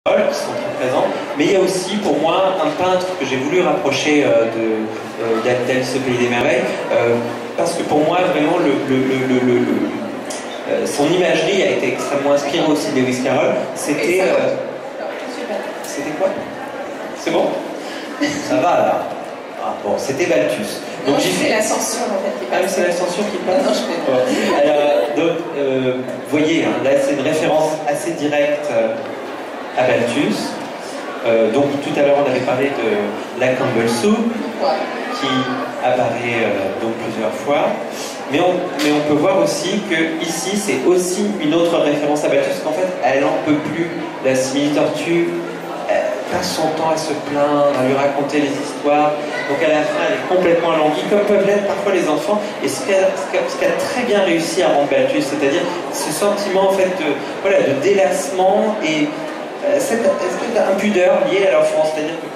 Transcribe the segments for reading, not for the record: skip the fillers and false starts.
qui sont très présents, mais il y a aussi pour moi un peintre que j'ai voulu rapprocher d'Alice au Pays des Merveilles, parce que pour moi vraiment son imagerie a été extrêmement inspirée aussi de Lewis Carroll. C'était quoi? C'est bon? Ça va là. Ah, bon, c'était Balthus. Donc j'ai fait l'ascension en fait. Ah, c'est l'ascension qui passe. Non, je fais pas. Donc, vous voyez, hein, là c'est une référence assez directe à Balthus. Donc tout à l'heure on avait parlé de la Campbell Soup, qui apparaît donc plusieurs fois. Mais on peut voir aussi que ici c'est aussi une autre référence à Balthus, parce qu'en fait elle en peut plus. La simili-tortue passe son temps à se plaindre, à lui raconter les histoires. Donc à la fin elle est complètement alanguie, comme peuvent l'être parfois les enfants. Et ce qu'a très bien réussi à rendre Balthus, c'est-à-dire ce sentiment en fait de délassement et cette espèce d'impudeur liée à l'enfance. C'est-à-dire que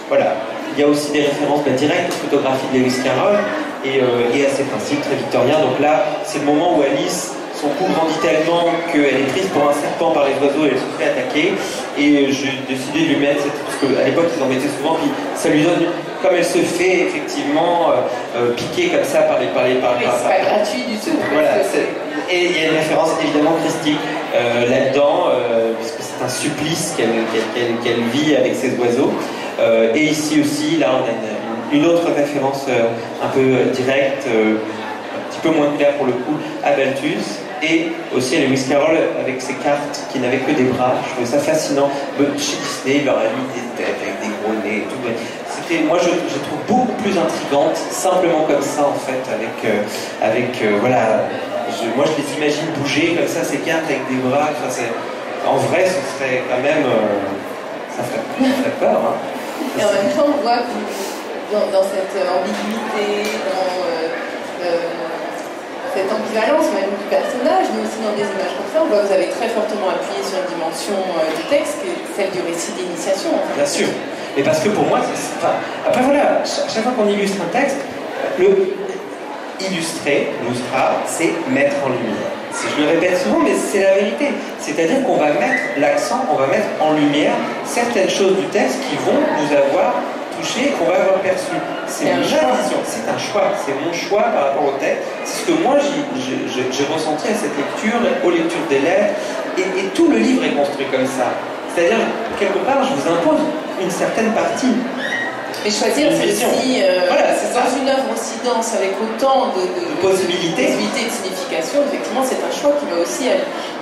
voilà, il y a aussi des références directes aux photographies de Lewis Carroll et à ses principes très victoriens. Donc là, c'est le moment où Alice, son cou grandit tellement qu'elle est prise pour un serpent par les oiseaux et elle se fait attaquer. Et j'ai décidé de lui mettre, parce qu'à l'époque ils en mettaient souvent, puis ça lui donne, comme elle se fait effectivement piquer comme ça par les... c'est pas gratuit du tout. Voilà, et il y a une référence évidemment christique là-dedans, puisque c'est un supplice qu'elle vit avec ses oiseaux. Et ici aussi, là on a une autre référence un peu directe, un petit peu moins claire pour le coup, à Balthus. Et aussi à Lewis Carroll avec ses cartes qui n'avaient que des bras. Je trouvais ça fascinant. Chez Disney, il leur a mis des têtes avec des gros nez et tout. Moi, je trouve beaucoup plus intrigante, simplement comme ça, en fait, voilà. Moi, je les imagine bouger comme ça, ces cartes avec des bras. Enfin, en vrai, ce serait quand même... ça ferait peur. Hein. Et en même temps, on voit que dans cette ambiguïté, cette ambivalence même du personnage, mais aussi dans des images comme ça, on voit que vous avez très fortement appuyé sur une dimension du texte, qui est celle du récit d'initiation. En fait. Bien sûr. Mais parce que pour moi, après voilà, chaque fois qu'on illustre un texte, illustrer, lustra, c'est mettre en lumière. Je le répète souvent, mais c'est la vérité. C'est-à-dire qu'on va mettre l'accent, on va mettre en lumière certaines choses du texte qui vont nous avoir touché, qu'on va avoir perçu. C'est ma vision, c'est un choix, c'est mon choix par rapport au texte. C'est ce que moi j'ai ressenti à cette lecture, aux lectures des lettres, et tout le livre est construit comme ça. C'est-à-dire, quelque part, je vous impose une certaine partie. Mais choisir celle-ci, voilà, dans une œuvre aussi dense, avec autant de possibilités, et de signification, effectivement, c'est un choix qui va aussi,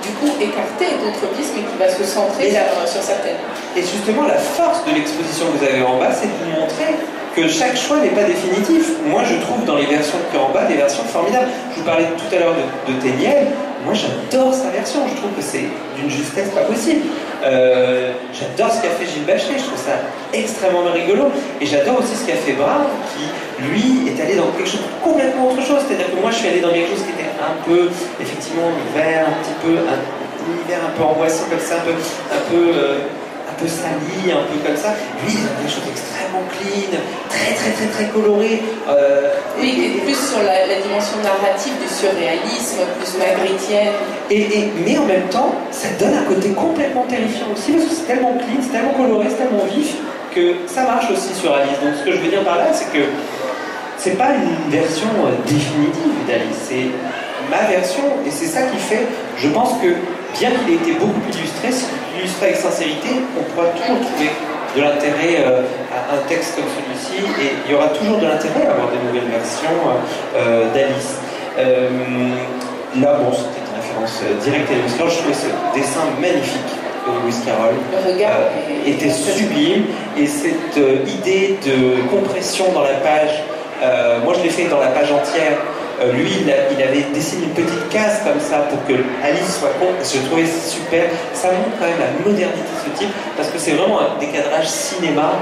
du coup, écarter d'autres pistes, mais qui va se centrer sur certaines. Et justement, la force de l'exposition que vous avez en bas, c'est de vous montrer que chaque choix n'est pas définitif. Moi, je trouve dans les versions de Cœur en bas des versions formidables. Je vous parlais tout à l'heure de Téniel. Moi, j'adore sa version. Je trouve que c'est d'une justesse pas possible. J'adore ce qu'a fait Gilles Bachelet. Je trouve ça extrêmement rigolo. Et j'adore aussi ce qu'a fait Brun, qui, lui, est allé dans quelque chose de complètement autre chose. C'est-à-dire que moi, je suis allé dans quelque chose qui était un peu, effectivement, vert, un petit peu, un univers un peu angoissant comme ça, un peu sali, un peu comme ça. Lui, il a des choses extrêmement clean, très colorées. Oui, et plus sur la dimension narrative du surréalisme, plus magritienne. Mais en même temps, ça donne un côté complètement terrifiant aussi, parce que c'est tellement clean, c'est tellement coloré, c'est tellement vif, que ça marche aussi sur Alice. Donc ce que je veux dire par là, c'est que c'est pas une version définitive d'Alice, c'est ma version, et c'est ça qui fait, je pense que bien qu'il ait été beaucoup plus illustré, si vous l'illustrez avec sincérité, on pourra toujours trouver de l'intérêt à un texte comme celui-ci, et il y aura toujours de l'intérêt à avoir des nouvelles versions d'Alice. Là, bon, c'était une référence directe à Lewis Carroll. Je trouvais ce dessin magnifique de Lewis Carroll. Le regard était sublime, et cette idée de compression dans la page, moi je l'ai fait dans la page entière. Lui, il avait dessiné une petite case comme ça pour que Alice soit con. Je trouvais super. Ça montre quand même la modernité de ce type, parce que c'est vraiment un décadrage cinéma,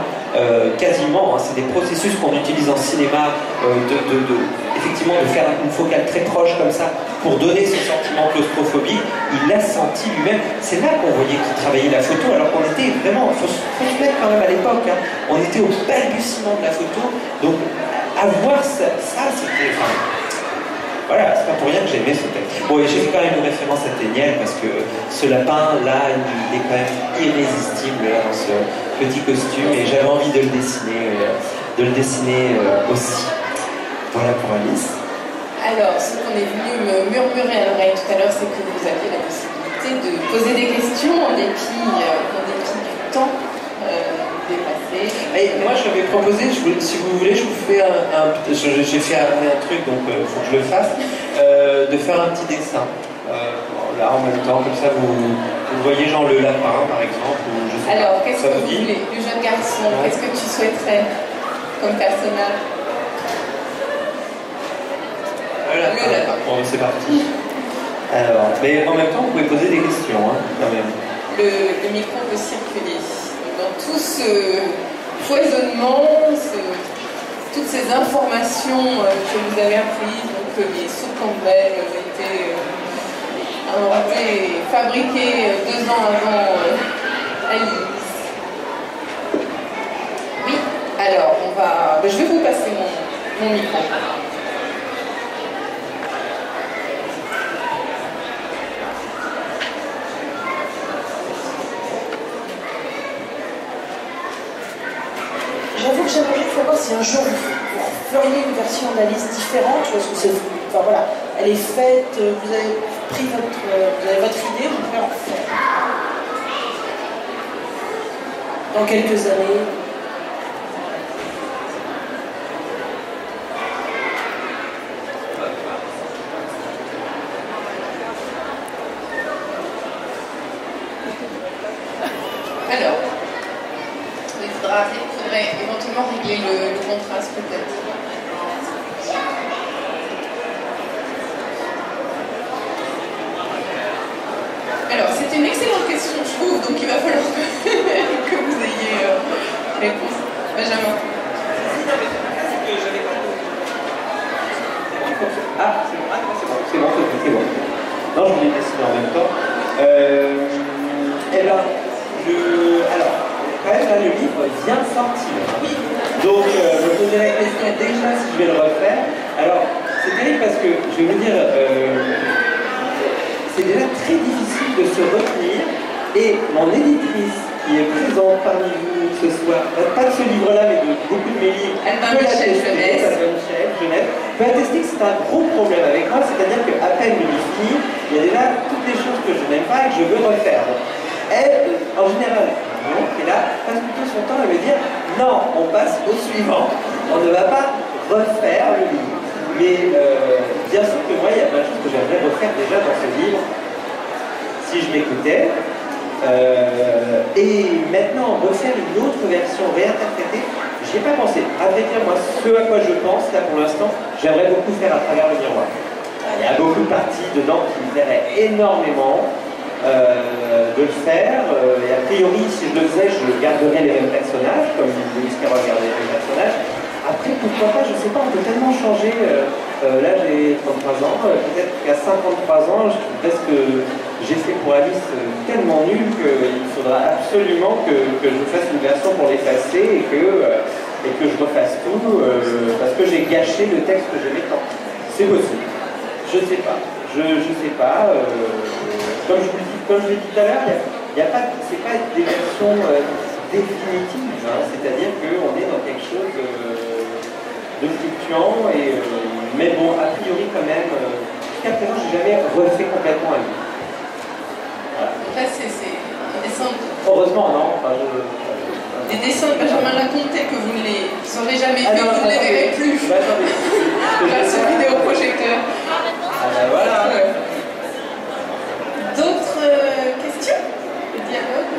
quasiment. Hein, c'est des processus qu'on utilise en cinéma, effectivement, de faire une focale très proche comme ça pour donner ce sentiment claustrophobique. Il l'a senti lui-même. C'est là qu'on voyait qu'il travaillait la photo, alors qu'on était vraiment, faut se mettre quand même à l'époque. Hein, on était au balbutiement de la photo. Donc, avoir ça c'était... Voilà, c'est pas pour rien que j'ai aimé ce texte. Bon, et j'ai fait quand même une référence à Téniel parce que ce lapin, là, il est quand même irrésistible là, dans ce petit costume et j'avais envie de le dessiner aussi. Voilà pour Alice. Alors, ce qu'on est venu me murmurer à l'oreille tout à l'heure, c'est que vous aviez la possibilité de poser des questions en dépit du temps dépassé. Et moi, j'avais proposé, si vous voulez, je vous fais j'ai fait un truc, donc il faut que je le fasse, de faire un petit dessin. Là, en même temps, comme ça, vous voyez genre le lapin, par exemple. Ou je sais alors, pas, qu'est-ce que vous voulez? Le jeune garçon, ouais. Qu'est-ce que tu souhaiterais comme personnage? Le lapin. Bon, c'est parti. Alors, mais en même temps, vous pouvez poser des questions, hein, quand même. Le micro peut circuler. Dans tout ce foisonnement, toutes ces informations que vous avez apprises, donc les soupes Campbell étaient inventées, fabriquées 2 ans avant Alice. Oui, alors je vais vous passer mon micro. J'avoue que j'aimerais juste savoir si un jour vous feriez une version d'Alice différente, parce que enfin voilà, elle est faite, vous avez pris votre idée, vous pouvez en faire. Dans quelques années. Alors, il faudrait éventuellement régler le contraste peut-être. Alors, c'est une excellente question, je trouve, donc il va falloir que vous ayez réponse. Benjamin. Ah, c'est bon. Non, je voulais dessiner en même temps. Eh bien, alors, quand même, là, le livre vient de sortir. Oui. Donc, je me posais la question déjà si je vais le refaire. Alors, c'est terrible parce que, je vais vous dire, c'est déjà très difficile de se retenir. Et mon éditrice, qui est présente parmi vous ce soir, pas de ce livre-là, mais de beaucoup de mes livres, Albin Michel Jeunesse, peut attester que c'est un gros problème avec moi, c'est-à-dire qu'à peine le livre fini, il y a déjà toutes les choses que je n'aime pas et que je veux refaire. Donc, elle, en général, qui est là, passe plutôt son temps à me dire non, on passe au suivant, on ne va pas refaire le livre. Mais bien sûr que moi, il y a plein de choses que j'aimerais refaire déjà dans ce livre, si je m'écoutais. Et maintenant, refaire une autre version réinterprétée, j'y ai pas pensé. À vrai dire, moi, ce à quoi je pense, là pour l'instant, j'aimerais beaucoup faire à travers le miroir. Il y a beaucoup de parties dedans qui me plairaient énormément de le faire. Et a priori, si je le faisais, je garderais les mêmes personnages, comme Lewis Carroll gardait les mêmes personnages. Après, pourquoi pas, je sais pas, on peut tellement changer. Là, j'ai 33 ans, peut-être qu'à 53 ans, je trouverais ce que j'ai fait pour Alice tellement nul qu'il faudra absolument que je fasse une version pour l'effacer et que je refasse tout parce que j'ai gâché le texte que j'aimais tant. C'est possible. Je sais pas. Je sais pas. Comme je l'ai dit tout à l'heure, c'est pas des versions définitives. Hein, c'est-à-dire qu'on est dans quelque chose de fluctuant. Mais bon, a priori quand même, jusqu'à présent, j'ai jamais refait complètement un livre. Voilà. Là, c'est des dessins. Heureusement, non. Enfin, des dessins de Benjamin Laconté que vous ne les aurez jamais vus, vous ne les verrez plus. Grâce au vidéoprojecteur. Voilà. D'autres questions? Le dialogue?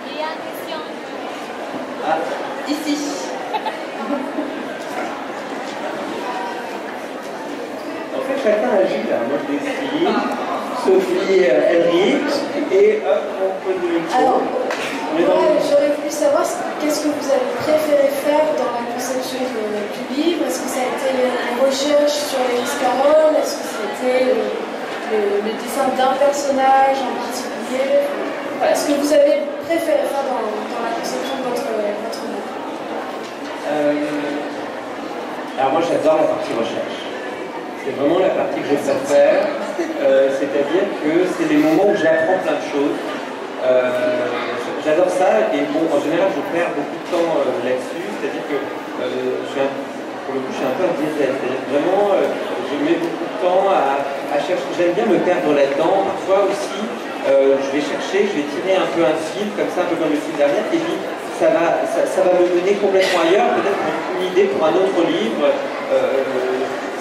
Il y a une question. Ah. Ici. En fait, chacun agit là. Moi, je dessine, Sophie, Elric, et hop, on peut de micro. Alors, moi, j'aurais voulu savoir qu'est-ce que vous avez préféré faire dans la conception du livre. Est-ce que ça a été les recherches sur Lewis Carroll? Est-ce que c'était le dessin d'un personnage en particulier? Voilà, est-ce que vous avez préférez faire dans la conception de votre groupe? Alors moi j'adore la partie recherche. C'est vraiment la partie que je préfère. C'est-à-dire que c'est les moments où j'apprends plein de choses. J'adore ça et bon, en général je perds beaucoup de temps là-dessus. C'est-à-dire que pour le coup je suis un peu un diesel. C'est-à-dire vraiment je mets beaucoup de temps à chercher. J'aime bien me perdre là-dedans. Parfois aussi je vais chercher, je vais tirer un peu un fil comme ça, un peu comme le fil d'arrière, et puis ça va me mener complètement ailleurs, peut-être une idée pour un autre livre.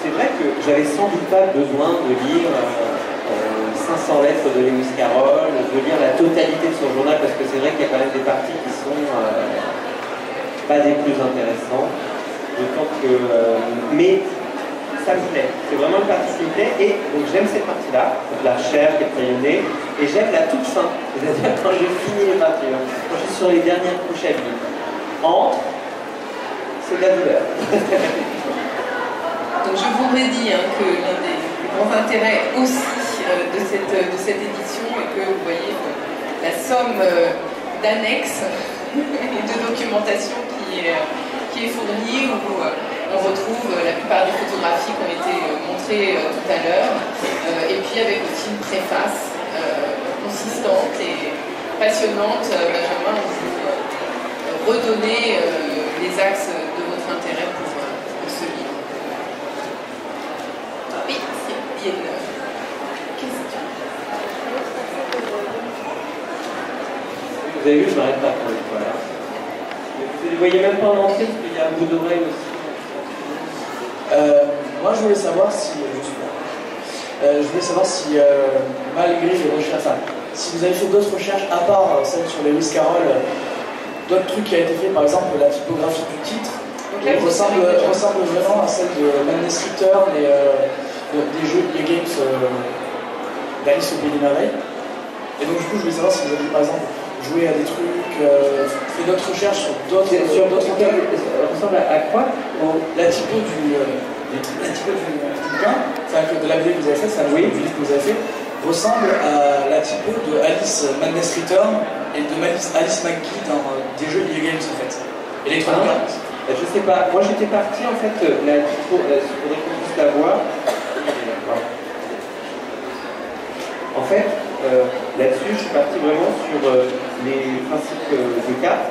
C'est vrai que j'avais sans doute pas besoin de lire 500 lettres de Lewis Carroll, de lire la totalité de son journal, parce que c'est vrai qu'il y a quand même des parties qui sont pas des plus intéressantes. D'autant que... mais ça me plaît, c'est vraiment une partie qui me plaît, et donc j'aime cette partie-là, la recherche, les crayonnés, et j'aime la toute fin, c'est-à-dire quand je finis les peintures, quand je suis sur les dernières couches à vide. C'est de la douleur. Donc je vous redis que l'un des grands intérêts aussi de cette édition est que vous voyez la somme d'annexes et de documentation qui est fournie, où on retrouve la plupart des photographies qui ont été montrées tout à l'heure, et puis avec aussi une préface consistante et passionnante. Benjamin, vous redonner les axes de votre intérêt pour ce livre. Oui, il y a une question. Vous avez vu, je m'arrête pas pour les voilà. Vous ne voyez même pas en entier parce qu'il y a un bout d'oreille aussi. Moi, je voulais savoir si, malgré les recherches, enfin, si vous avez fait d'autres recherches à part celle sur Lewis Carroll, d'autres trucs qui a été fait, par exemple la typographie du titre, ressemble vraiment à celle de Madness Return et des jeux, des games d'Alice au Pays des Merveilles. Et donc du coup, je voulais savoir si vous avez par exemple joué à des trucs, fait d'autres recherches sur d'autres Ça ressemble à quoi? La typo du bouquin, enfin de la vidéo que vous avez faite, du livre que vous avez fait, ressemble à la typo de Alice Madness Return et de Alice McGee dans des jeux de games en fait. Electronic Arts. Je sais pas, moi j'étais parti en fait, la typo, il faudrait qu'on puisse la voir. En fait, là-dessus, je suis parti vraiment sur les principes de cartes.